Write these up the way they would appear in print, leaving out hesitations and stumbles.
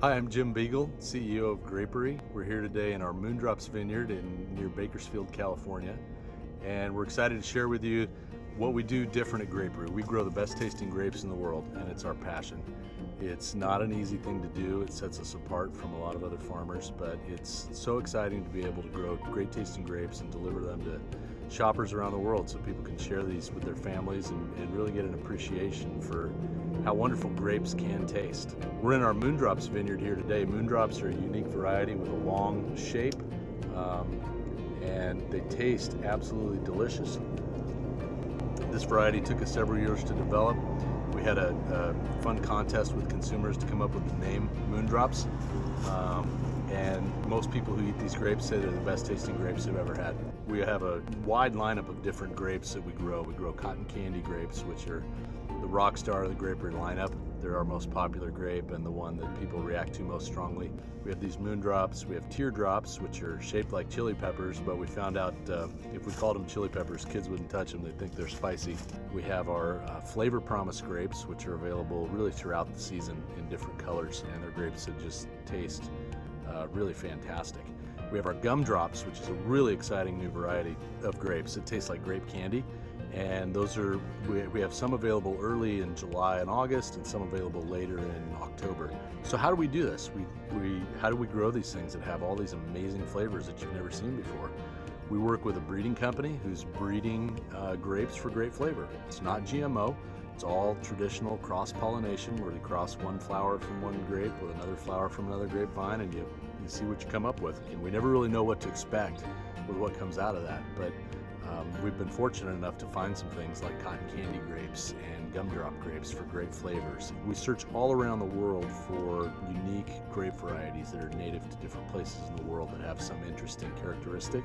Hi, I'm Jim Beagle, CEO of Grapery. We're here today in our Moondrops Vineyard near Bakersfield, California, and we're excited to share with you what we do different at Grapery. We grow the best tasting grapes in the world, and it's our passion. It's not an easy thing to do. It sets us apart from a lot of other farmers, but it's so exciting to be able to grow great tasting grapes and deliver them to shoppers around the world so people can share these with their families and really get an appreciation for how wonderful grapes can taste. We're in our Moondrops vineyard here today. Moondrops are a unique variety with a long shape, and they taste absolutely delicious. This variety took us several years to develop. We had a fun contest with consumers to come up with the name Moondrops, and most people who eat these grapes say they're the best tasting grapes they've ever had. We have a wide lineup of different grapes that we grow. We grow cotton candy grapes, which are the rock star of the Grapery lineup. They're our most popular grape and the one that people react to most strongly. We have these Moondrops. We have teardrops, which are shaped like chili peppers, but we found out if we called them chili peppers, kids wouldn't touch them. They'd think they're spicy. We have our Flavor Promise grapes, which are available really throughout the season in different colors, and they're grapes that just taste really fantastic. We have our Gumdrops, which is a really exciting new variety of grapes. It tastes like grape candy. And those are, we have some available early in July and August and some available later in October. So how do we do this? How do we grow these things that have all these amazing flavors that you've never seen before? We work with a breeding company who's breeding grapes for great flavor. It's not GMO. It's all traditional cross-pollination where you cross one flower from one grape with another flower from another grapevine, and you see what you come up with. And we never really know what to expect with what comes out of that, but we've been fortunate enough to find some things like cotton candy grapes and gumdrop grapes for great flavors. We search all around the world for unique grape varieties that are native to different places in the world that have some interesting characteristic,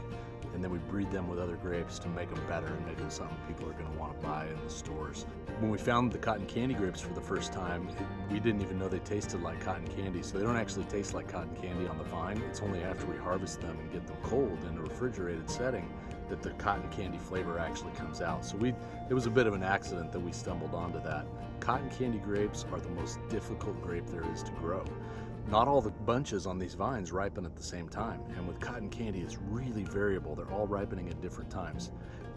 and then we breed them with other grapes to make them better and make them something people are going to want to buy in the stores. When we found the cotton candy grapes for the first time, we didn't even know they tasted like cotton candy, so they don't actually taste like cotton candy on the vine. It's only after we harvest them and get them cold in a refrigerated setting that the cotton candy flavor actually comes out. So it was a bit of an accident that we stumbled onto that. Cotton candy grapes are the most difficult grape there is to grow. Not all the bunches on these vines ripen at the same time, and with cotton candy it's really variable. They're all ripening at different times.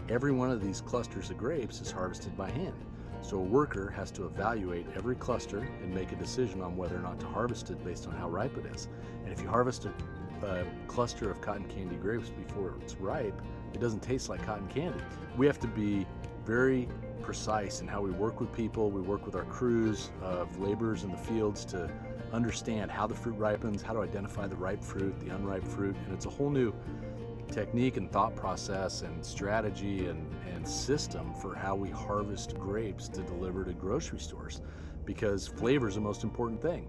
Every one of these clusters of grapes is harvested by hand. So a worker has to evaluate every cluster and make a decision on whether or not to harvest it based on how ripe it is. And if you harvest a cluster of cotton candy grapes before it's ripe, it doesn't taste like cotton candy. We have to be very precise in how we work with people. We work with our crews of laborers in the fields to understand how the fruit ripens, how to identify the ripe fruit, the unripe fruit, and it's a whole new technique and thought process and strategy and system for how we harvest grapes to deliver to grocery stores, because flavor is the most important thing.